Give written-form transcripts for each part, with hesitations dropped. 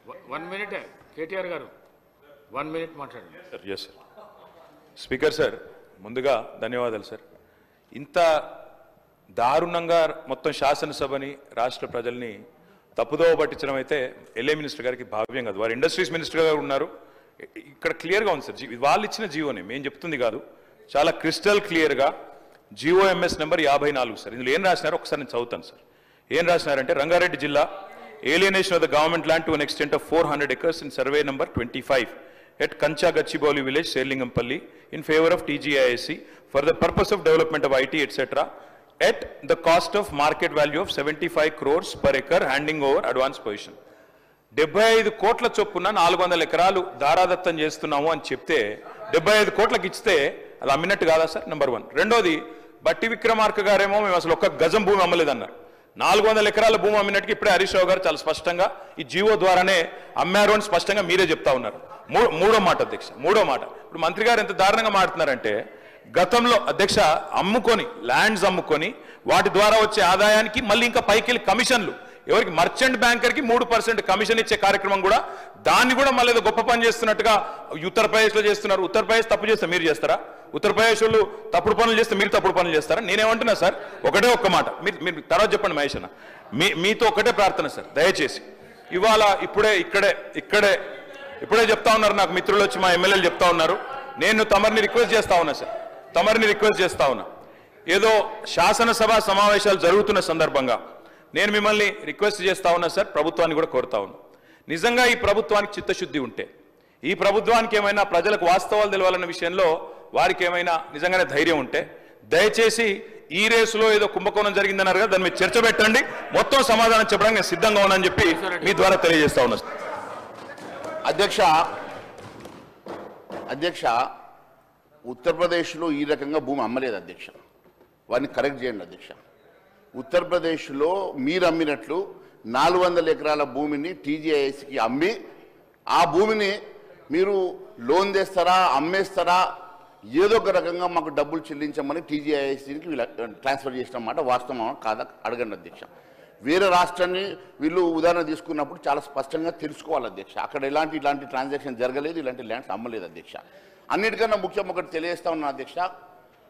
1 minute KTR గారు 1 minute మాట్లాడండి sir. Yes sir. Speaker sir, ముందుగా ధన్యవాదాలు సార్. ఇంత దారుణంగా మొత్తం శాసనసభని రాష్ట్ర ప్రజల్ని తప్పుదోవ పట్టించడం అయితే ఎల్ఏ మినిస్టర్ గారికి భావ్యం కాదు. వారు ఇండస్ట్రీస్ మినిస్టర్ గారు ఉన్నారు. ఇక్కడ క్లియర్గా ఉంది సార్, వాళ్ళు ఇచ్చిన జీవోని మేము చెప్తుంది కాదు, చాలా క్రిస్టల్ క్లియర్గా GOMS నెంబర్ 54 సార్. ఇందులో ఏం రాసినారో ఒకసారి నేను చదువుతాను సార్. ఏం రాసినారంటే, రంగారెడ్డి జిల్లా alienation of the government land to an extent of 400 acres in survey number 25 at Kancha Gachibowli village, Serlingampalli, in favor of TGISC for the purpose of development of IT, etc. at the cost of market value of 75 crores per acre, handing over advance position. 75 కోట్ల చొప్పున 400 ఎకరాలు దారాదత్తం చేస్తున్నాము అని చెప్తే 75 కోట్లకి ఇస్తే అది అమ్మినట్టు కాదా సార్? నెంబర్ 1. రెండోది, బట్టి విక్రమార్క గారేమో మేము అసలు ఒక్క గజం భూమి అమ్మలేదన్నారు. 400 ఎకరాల భూమి అమ్మినట్టుగా ఇప్పుడే హరీష్ రావు గారు చాలా స్పష్టంగా ఈ జీవో ద్వారానే అమ్మారు అని స్పష్టంగా మీరే చెప్తా ఉన్నారు. మూడో మాట అధ్యక్ష, మూడో మాట, ఇప్పుడు మంత్రి గారు ఎంత దారుణంగా మాట్లాడుతున్నారంటే, గతంలో అధ్యక్ష అమ్ముకొని ల్యాండ్స్ అమ్ముకొని వాటి ద్వారా వచ్చే ఆదాయానికి మళ్ళీ ఇంకా పైకి కమిషన్లు, ఎవరికి మర్చెంట్ బ్యాంకర్కి 3% కమిషన్ ఇచ్చే కార్యక్రమం కూడా, దాన్ని కూడా మళ్ళీ ఏదో గొప్ప పని చేస్తున్నట్టుగా ఉత్తరప్రదేశ్లో చేస్తున్నారు. ఉత్తరప్రదేశ్ తప్పు చేస్తే మీరు చేస్తారా? ఉత్తరప్రదేశ్ వాళ్ళు తప్పుడు పనులు చేస్తే మీరు తప్పుడు పనులు చేస్తారా? నేనేమంటున్నా సార్, ఒకటే ఒక్క మాట, మీరు తర్వాత చెప్పండి మహేష్ అన్న, మీతో ఒకటే ప్రార్థన సార్, దయచేసి ఇవాళ ఇప్పుడే చెప్తా ఉన్నారు, నాకు మిత్రులు వచ్చి మా ఎమ్మెల్యేలు చెప్తా ఉన్నారు, నేను తమరిని రిక్వెస్ట్ చేస్తా ఉన్నా సార్, ఏదో శాసనసభ సమావేశాలు జరుగుతున్న సందర్భంగా నేను మిమ్మల్ని రిక్వెస్ట్ చేస్తా ఉన్నా సార్, ప్రభుత్వాన్ని కూడా కోరుతా ఉన్నా, నిజంగా ఈ ప్రభుత్వానికి చిత్తశుద్ధి ఉంటే, ఈ ప్రభుత్వానికి ఏమైనా ప్రజలకు వాస్తవాలు తెలవాలన్న విషయంలో వారికి ఏమైనా నిజంగానే ధైర్యం ఉంటే, దయచేసి ఈ రేసులో ఏదో కుంభకోణం జరిగిందన్నారు కదా, దాని మీద చర్చ పెట్టండి, మొత్తం సమాధానం చెప్పడానికి నేను సిద్ధంగా ఉన్నానని చెప్పి మీ ద్వారా తెలియజేస్తా ఉన్నా. అధ్యక్ష, ఉత్తరప్రదేశ్లో ఈ రకంగా భూమి అమ్మలేదు అధ్యక్ష, వారిని కరెక్ట్ చేయండి అధ్యక్ష. ఉత్తరప్రదేశ్లో మీరు అమ్మినట్లు 400 ఎకరాల భూమిని TGISకి అమ్మి, ఆ భూమిని మీరు లోన్ తెస్తారా, అమ్మేస్తారా, ఏదో ఒక రకంగా మాకు డబ్బులు చెల్లించమని TGISకి ట్రాన్స్ఫర్ చేసిన మాట వాస్తవం కాదా అడగండి అధ్యక్ష. వేరే రాష్ట్రాన్ని వీళ్ళు ఉదాహరణ తీసుకున్నప్పుడు చాలా స్పష్టంగా తెలుసుకోవాలి అధ్యక్ష, అక్కడ ఇలాంటి ట్రాన్సాక్షన్ జరగలేదు, ఇలాంటి ల్యాండ్స్ అమ్మలేదు అధ్యక్ష. అన్నిటికన్నా ముఖ్యం ఒకటి తెలియజేస్తా ఉన్నా అధ్యక్ష,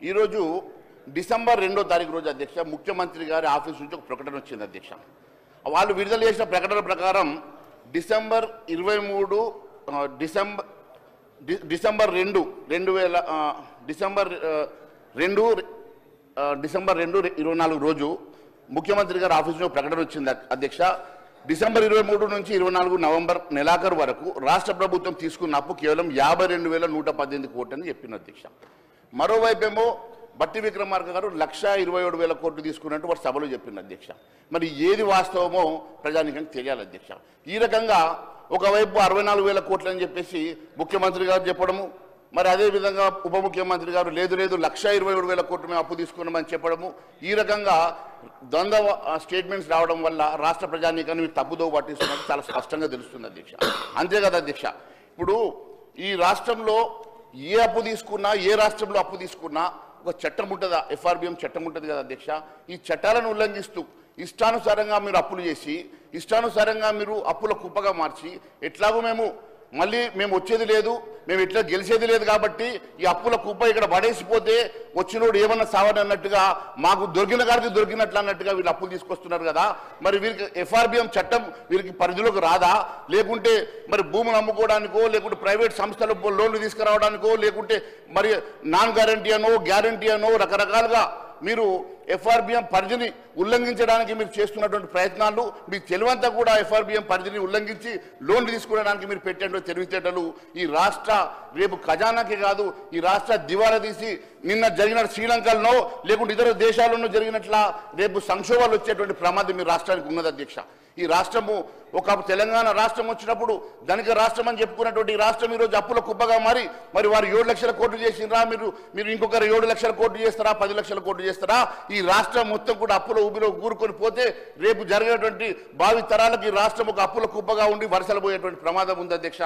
ఈరోజు డిసెంబర్ 2వ తారీఖు రోజు అధ్యక్ష ముఖ్యమంత్రి గారి ఆఫీస్ నుంచి ఒక ప్రకటన వచ్చింది అధ్యక్ష. వాళ్ళు విడుదల చేసిన ప్రకటన ప్రకారం డిసెంబర్ 2 2024 రోజు ముఖ్యమంత్రి గారి ఆఫీస్ నుంచి ప్రకటన వచ్చింది అధ్యక్ష. డిసెంబర్ 23 నుంచి 24 నవంబర్ నెలాఖరు వరకు రాష్ట్ర ప్రభుత్వం తీసుకున్న అప్పు కేవలం 52,118 కోట్లు అని చెప్పింది అధ్యక్ష. మరోవైపేమో బట్టి విక్రమార్క గారు 1,27,000 కోట్లు తీసుకున్నట్టు వారు సభలో చెప్పింది అధ్యక్ష. మరి ఏది వాస్తవమో ప్రజానికానికి తెలియాలి అధ్యక్ష. ఈ రకంగా ఒకవైపు 64,000 కోట్లు అని చెప్పేసి ముఖ్యమంత్రి గారు చెప్పడము, మరి అదేవిధంగా ఉప ముఖ్యమంత్రి గారు లేదు 1,27,000 కోట్లు మేము అప్పు తీసుకున్నామని చెప్పడము, ఈ రకంగా ద్వంద్వ స్టేట్మెంట్స్ రావడం వల్ల రాష్ట్ర ప్రజానీకాన్ని తప్పుదో పట్టిస్తున్నట్టు చాలా స్పష్టంగా తెలుస్తుంది అధ్యక్ష. అంతే కదా అధ్యక్ష, ఇప్పుడు ఈ రాష్ట్రంలో ఏ అప్పు తీసుకున్నా, ఏ రాష్ట్రంలో అప్పు తీసుకున్నా ఒక చట్టం ఉంటుందా, FRBM చట్టం ఉంటుంది కదా అధ్యక్ష. ఈ చట్టాలను ఉల్లంఘిస్తూ ఇష్టానుసారంగా మీరు అప్పులు చేసి, ఇష్టానుసారంగా మీరు అప్పుల కుప్పగా మార్చి, ఎట్లాగో మేము వచ్చేది లేదు, మేము ఇట్లా గెలిచేది లేదు కాబట్టి ఈ అప్పుల కుప్ప ఇక్కడ పడేసిపోతే వచ్చినోడు ఏమన్నా సావని అన్నట్టుగా, మాకు దొరికిన కాడికి దొరికినట్లు అన్నట్టుగా వీళ్ళు అప్పులు తీసుకొస్తున్నారు కదా. మరి వీరికి FRBM చట్టం వీరికి పరిధిలోకి రాదా? లేకుంటే మరి భూములు అమ్ముకోవడానికో, లేకుంటే ప్రైవేట్ సంస్థలు లోన్లు తీసుకురావడానికో, లేకుంటే మరి నాన్ గ్యారంటీ అనో గ్యారంటీ అనో రకరకాలుగా మీరు FRBM పరిధిని ఉల్లంఘించడానికి మీరు చేస్తున్నటువంటి ప్రయత్నాలు, మీ తెలివంతా కూడా FRBM పరిధిని ఉల్లంఘించి లోన్లు తీసుకోవడానికి మీరు పెట్టేటువంటి తెలివితేటలు ఈ రాష్ట్ర రేపు ఖజానాకే కాదు, ఈ రాష్ట్ర దివాలా తీసి నిన్న జరిగిన శ్రీలంకలో లేకుంటే ఇతర దేశాల్లోనూ జరిగినట్ల రేపు సంక్షోభాలు వచ్చేటువంటి ప్రమాదం మీ రాష్ట్రానికి ఉన్నది అధ్యక్ష. ఈ రాష్ట్రము ఒక తెలంగాణ రాష్ట్రం వచ్చినప్పుడు ధనిక రాష్ట్రం అని చెప్పుకున్నటువంటి రాష్ట్రం ఈరోజు అప్పుల కుప్పగా మారి, మరి వారు 7 లక్షల కోట్లు చేసినరా, మీరు ఇంకొకరు 7 లక్షల కోట్లు చేస్తారా, 10 లక్షల కోట్లు చేస్తారా? ఈ రాష్ట్రం మొత్తం కూడా అప్పుల ఊబిలో ఊరుకొని పోతే రేపు జరిగేటువంటి భావి తరాలకి రాష్ట్రం ఒక అప్పుల కుప్పగా ఉండి వరుసలు పోయేటువంటి ప్రమాదం ఉంది అధ్యక్ష.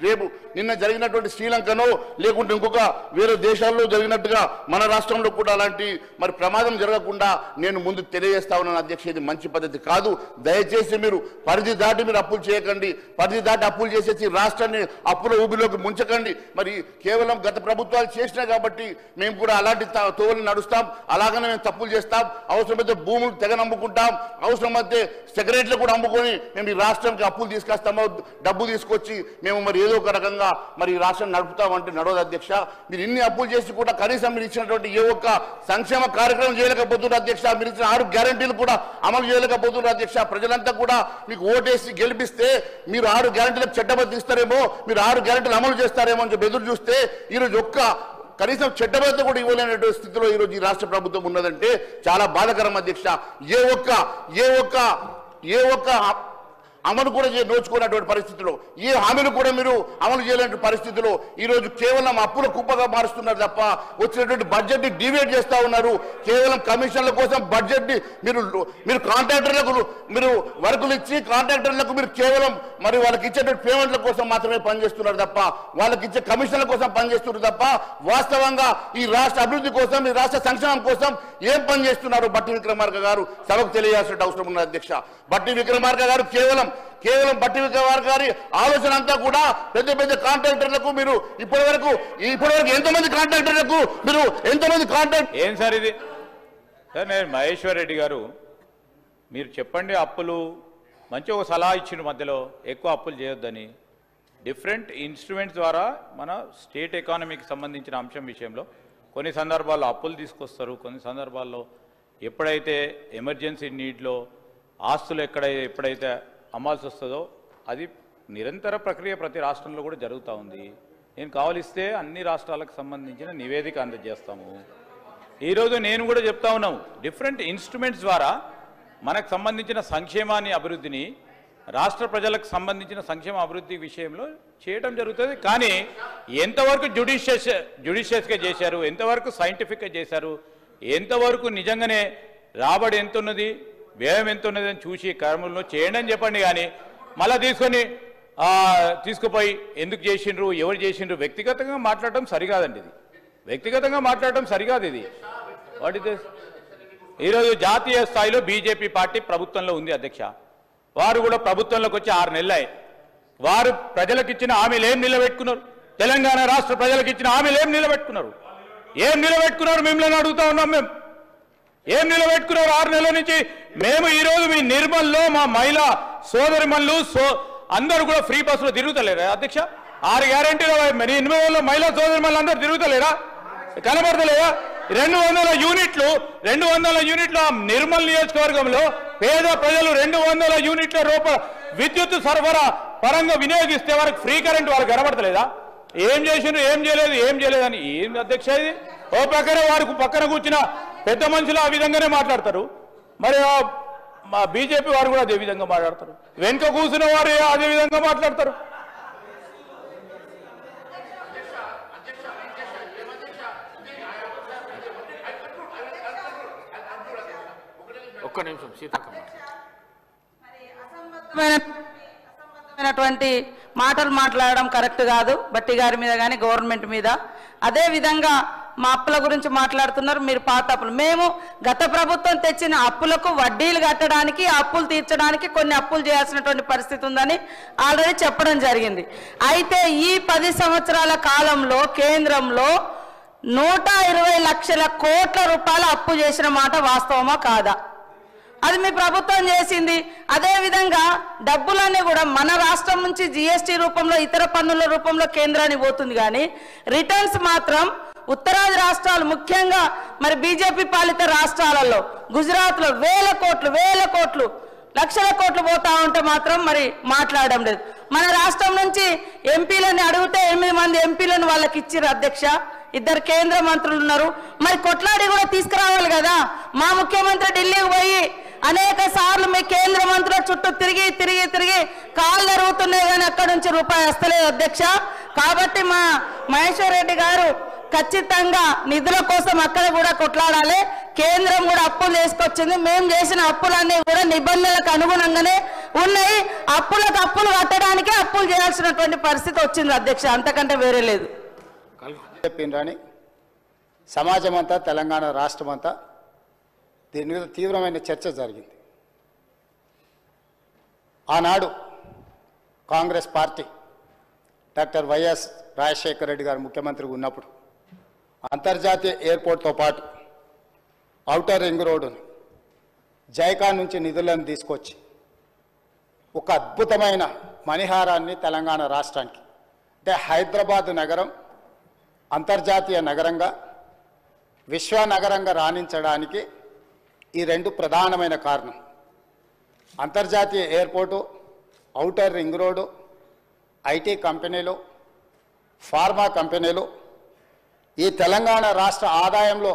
రేపు నిన్న జరిగినటువంటి శ్రీలంకనో లేకుంటే ఇంకొక వేరే దేశాల్లో జరిగినట్టుగా మన రాష్ట్రంలో కూడా అలాంటి మరి ప్రమాదం జరగకుండా నేను ముందు తెలియజేస్తా ఉన్నాను అధ్యక్ష. ఇది మంచి పద్ధతి కాదు. దయచేసి మీరు పరిధి దాటి మీరు అప్పులు చేయకండి. పరిధి దాటి అప్పులు చేసేసి రాష్ట్రాన్ని అప్పుల ఊబిలోకి ముంచకండి. మరి కేవలం గత ప్రభుత్వాలు చేసినాయి కాబట్టి మేము కూడా అలాంటి తోవలు నడుస్తాం, అలాగనే మేము తప్పులు చేస్తాం. అవసరమైతే భూములు తెగ నమ్ముకుంటాం, అవసరమైతే సెక్రటరీలు కూడా అమ్ముకొని మేము ఈ రాష్ట్రానికి అప్పులు తీసుకొస్తామో డబ్బు తీసుకొచ్చి మేము మరి ఏదో ఒక రకంగా మరి ఈ రాష్ట్రాన్ని నడుపుతామంటే నడవదు అధ్యక్ష. మీరు ఇన్ని అప్పులు చేసి కూడా కనీసం మీరు ఇచ్చినటువంటి ఏ ఒక్క సంక్షేమ కార్యక్రమం చేయలేకపోతున్నారు అధ్యక్ష. మీరు ఇచ్చిన 6 గ్యారెంటీలు కూడా అమలు చేయలేకపోతున్నారు అధ్యక్ష. ప్రజలంతా కూడా మీకు ఓటేసి గెలిపిస్తే మీరు 6 గ్యారెంటీలకు చట్టబద్ధ ఇస్తారేమో, మీరు 6 గ్యారెంటీలు అమలు చేస్తారేమో అని చెప్పి ఎదురు చూస్తే ఈరోజు ఒక్క కనీసం చట్టబద్ధ కూడా ఇవ్వలేనటువంటి స్థితిలో ఈరోజు ఈ రాష్ట్ర ప్రభుత్వం ఉన్నదంటే చాలా బాధాకరం అధ్యక్ష. ఏ ఒక్క అమలు కూడా నోచుకున్నటువంటి పరిస్థితిలో, ఏ హామీలు కూడా మీరు అమలు చేయలేని పరిస్థితిలో ఈరోజు కేవలం అప్పుల కుప్పగా మారుస్తున్నారు తప్ప వచ్చినటువంటి బడ్జెట్ని డివేట్ చేస్తూ ఉన్నారు. కేవలం కమిషన్ల కోసం బడ్జెట్ని మీరు కాంట్రాక్టర్లకు మీరు వర్కులు ఇచ్చి కాంట్రాక్టర్లకు మీరు కేవలం మరి వాళ్ళకి ఇచ్చేటువంటి పేమెంట్ల కోసం మాత్రమే పనిచేస్తున్నారు తప్ప, వాళ్ళకి ఇచ్చే కమిషన్ల కోసం పనిచేస్తున్నారు తప్ప వాస్తవంగా ఈ రాష్ట్ర అభివృద్ధి కోసం, ఈ రాష్ట్ర సంక్షేమం కోసం ఏం పనిచేస్తున్నారు బట్టి విక్రమార్క గారు సభకు తెలియాల్సిన అవసరం ఉన్నది అధ్యక్ష. బట్టి విక్రమార్క గారు కేవలం బట్టి విక్రమార్క గారి ఆలోచన అంతా కూడా పెద్ద పెద్ద కాంట్రాక్టర్లకు మీరు ఇప్పటివరకు ఎంతమంది కాంట్రాక్టర్లకు మీరు ఎంతమంది కాంట్రాక్ట్ ఏం సార్ ఇది సార్? నేను మహేశ్వర్ రెడ్డి గారు మీరు చెప్పండి, అప్పులు మంచి ఒక సలహా ఇచ్చిన మధ్యలో ఎక్కువ అప్పులు చేయొద్దని. డిఫరెంట్ ఇన్స్ట్రుమెంట్స్ ద్వారా మన స్టేట్ ఎకానమీకి సంబంధించిన అంశం విషయంలో కొన్ని సందర్భాల్లో అప్పులు తీసుకొస్తారు, కొన్ని సందర్భాల్లో ఎప్పుడైతే ఎమర్జెన్సీ నీడ్లో ఆస్తులు ఎప్పుడైతే అమ్మాల్సి వస్తుందో అది నిరంతర ప్రక్రియ ప్రతి రాష్ట్రంలో కూడా జరుగుతూ ఉంది. నేను కావలిస్తే అన్ని రాష్ట్రాలకు సంబంధించిన నివేదిక అందజేస్తాము. ఈరోజు నేను కూడా చెప్తా ఉన్నాము, డిఫరెంట్ ఇన్స్ట్రుమెంట్స్ ద్వారా మనకు సంబంధించిన సంక్షేమాన్ని అభివృద్ధిని రాష్ట్ర ప్రజలకు సంబంధించిన సంక్షేమ అభివృద్ధి విషయంలో చేయడం జరుగుతుంది. కానీ ఎంతవరకు జ్యుడిషియస్గా చేశారు, ఎంతవరకు సైంటిఫిక్గా చేశారు, ఎంతవరకు నిజంగానే రాబడి ఎంత ఉన్నది, వ్యయం ఎంత ఉన్నది అని చూసి కర్మలను చేయండి అని చెప్పండి. కానీ మళ్ళీ తీసుకుపోయి ఎందుకు చేసిండ్రు, ఎవరు చేసిండ్రు వ్యక్తిగతంగా మాట్లాడటం సరికాదండి. ఇది వ్యక్తిగతంగా మాట్లాడటం సరికాదు. ఇది వాట్ ఇస్ దిస్? ఈరోజు జాతీయ స్థాయిలో బీజేపీ పార్టీ ప్రభుత్వంలో ఉంది అధ్యక్ష. వారు కూడా ప్రభుత్వంలోకి వచ్చి 6 నెలలే. వారు ప్రజలకు ఇచ్చిన హామీలు ఏం నిలబెట్టుకున్నారు? తెలంగాణ రాష్ట్ర ప్రజలకు ఇచ్చిన హామీలు ఏం నిలబెట్టుకున్నారు? మిమ్మల్ని అడుగుతా ఉన్నాం. మేము ఏం నిలబెట్టుకున్నారు 6 నెలల నుంచి? మేము ఈరోజు మీ నిర్మల్లో మా మహిళా సోదరిమణులు అందరూ కూడా ఫ్రీ బస్సులో తిరుగుతలేరా అధ్యక్ష? 6 గ్యారెంటీలో నిర్మల్లో మహిళా సోదరిమణులు అందరూ తిరుగుతలేరా? కనబడతలేదా? 200 యూనిట్లు నిర్మల్ నియోజకవర్గంలో పేద ప్రజలు 200 యూనిట్ల రూపాయల విద్యుత్ సరఫరా పరంగా వినియోగిస్తే వారికి ఫ్రీ కరెంట్ వాళ్ళకి కనబడతలేదా? ఏం చేసిండ్రు, ఏం చేయలేదని ఏం అధ్యక్ష ఇది? ఓ ప్రకారం వారికి పక్కన కూర్చున్న పెద్ద మనుషులు ఆ విధంగానే మాట్లాడతారు. మరి మా బీజేపీ వారు కూడా అదే విధంగా మాట్లాడతారు, వెనుక కూర్చున్న వారు అదే విధంగా మాట్లాడతారు. ఒక్క నిమిషం సీతక్కమ్మ. అసంబద్ధమైనటువంటి మాటలు మాట్లాడడం కరెక్ట్ కాదు బట్టి గారి మీద కానీ గవర్నమెంట్ మీద. అదే విధంగా మా అప్పుల గురించి మాట్లాడుతున్నారు మీరు. పాత అప్పులు మేము గత ప్రభుత్వం తెచ్చిన అప్పులకు వడ్డీలు కట్టడానికి, అప్పులు తీర్చడానికి కొన్ని అప్పులు చేయాల్సినటువంటి పరిస్థితి ఉందని ఆల్రెడీ చెప్పడం జరిగింది. అయితే ఈ 10 సంవత్సరాల కాలంలో కేంద్రంలో 120 లక్షల కోట్ల రూపాయల అప్పు చేసిన మాట వాస్తవమా కాదా? అది మీ ప్రభుత్వం చేసింది. అదే విధంగా డబ్బులన్నీ కూడా మన రాష్ట్రం నుంచి జిఎస్టీ రూపంలో, ఇతర పన్నుల రూపంలో కేంద్రానికి పోతుంది. కానీ రిటర్న్స్ మాత్రం ఉత్తరాది రాష్ట్రాలు, ముఖ్యంగా మరి బీజేపీ పాలిత రాష్ట్రాలలో గుజరాత్లో వేల కోట్లు లక్షల కోట్లు పోతా ఉంటే మాత్రం మరి మాట్లాడడం లేదు. మన రాష్ట్రం నుంచి ఎంపీలని అడిగితే 8 మంది ఎంపీలను వాళ్ళకి ఇచ్చిర్రు అధ్యక్ష. 2 కేంద్ర మంత్రులు ఉన్నారు. మరి కొట్లాడి కూడా తీసుకురావాలి కదా. మా ముఖ్యమంత్రి ఢిల్లీకి పోయి అనేక సార్లు మీ కేంద్ర మంత్రుల చుట్టూ తిరిగి కాళ్ళు అరుగుతున్నాయి కానీ అక్కడి నుంచి రూపాయి వస్తలేదు అధ్యక్ష. కాబట్టి మా మహేశ్వర్ రెడ్డి గారు ఖచ్చితంగా నిధుల కోసం అక్కడ కూడా కొట్లాడాలి. కేంద్రం కూడా అప్పులు తీసుకొచ్చింది. మేము చేసిన అప్పులన్నీ కూడా నిబంధనలకు అనుగుణంగానే ఉన్నాయి. అప్పులకు అప్పులు కట్టడానికే అప్పులు చేయాల్సినటువంటి పరిస్థితి వచ్చింది అధ్యక్ష, అంతకంటే వేరే లేదు. చెప్పిండ్రని సమాజం అంతా, తెలంగాణ రాష్ట్రం అంతా దీని మీద తీవ్రమైన చర్చ జరిగింది. ఆనాడు Congress party doctor YS Rajasekhara Reddy గారు ముఖ్యమంత్రిగా ఉన్నప్పుడు అంతర్జాతీయ ఎయిర్పోర్ట్తో పాటు ఔటర్ రింగ్ రోడ్డుని జైకా నుంచి నిధులను తీసుకొచ్చి ఒక అద్భుతమైన మణిహారాన్ని తెలంగాణ రాష్ట్రానికి, అంటే హైదరాబాదు నగరం అంతర్జాతీయ నగరంగా, విశ్వనగరంగా రాణించడానికి ఈ రెండు ప్రధానమైన కారణం. అంతర్జాతీయ airport, outer ring road, IT కంపెనీలు, ఫార్మా కంపెనీలు. ఈ తెలంగాణ రాష్ట్ర ఆదాయంలో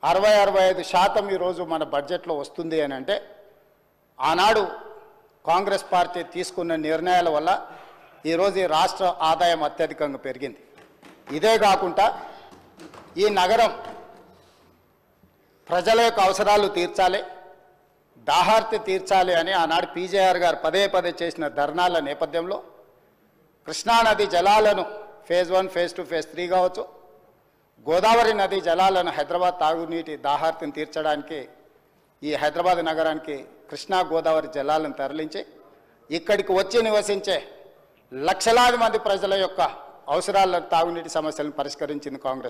60-65% ఈరోజు మన బడ్జెట్లో వస్తుంది అని అంటే ఆనాడు కాంగ్రెస్ పార్టీ తీసుకున్న నిర్ణయాల వల్ల ఈరోజు ఈ రాష్ట్ర ఆదాయం అత్యధికంగా పెరిగింది. ఇదే కాకుండా ఈ నగరం ప్రజల యొక్క అవసరాలు తీర్చాలి, దాహార్తి తీర్చాలి అని ఆనాడు పీజేఆర్ గారు పదే పదే చేసిన ధర్నాల నేపథ్యంలో కృష్ణానది జలాలను ఫేజ్ 1, ఫేజ్ 2, ఫేజ్ 3 కావచ్చు, గోదావరి నది జలాలను హైదరాబాద్ తాగునీటి దాహార్తిని తీర్చడానికి ఈ హైదరాబాద్ నగరానికి కృష్ణా గోదావరి జలాలను తరలించి ఇక్కడికి వచ్చి నివసించే లక్షలాది మంది ప్రజల యొక్క అవసరాలను, తాగునీటి సమస్యలను పరిష్కరించింది కాంగ్రెస్.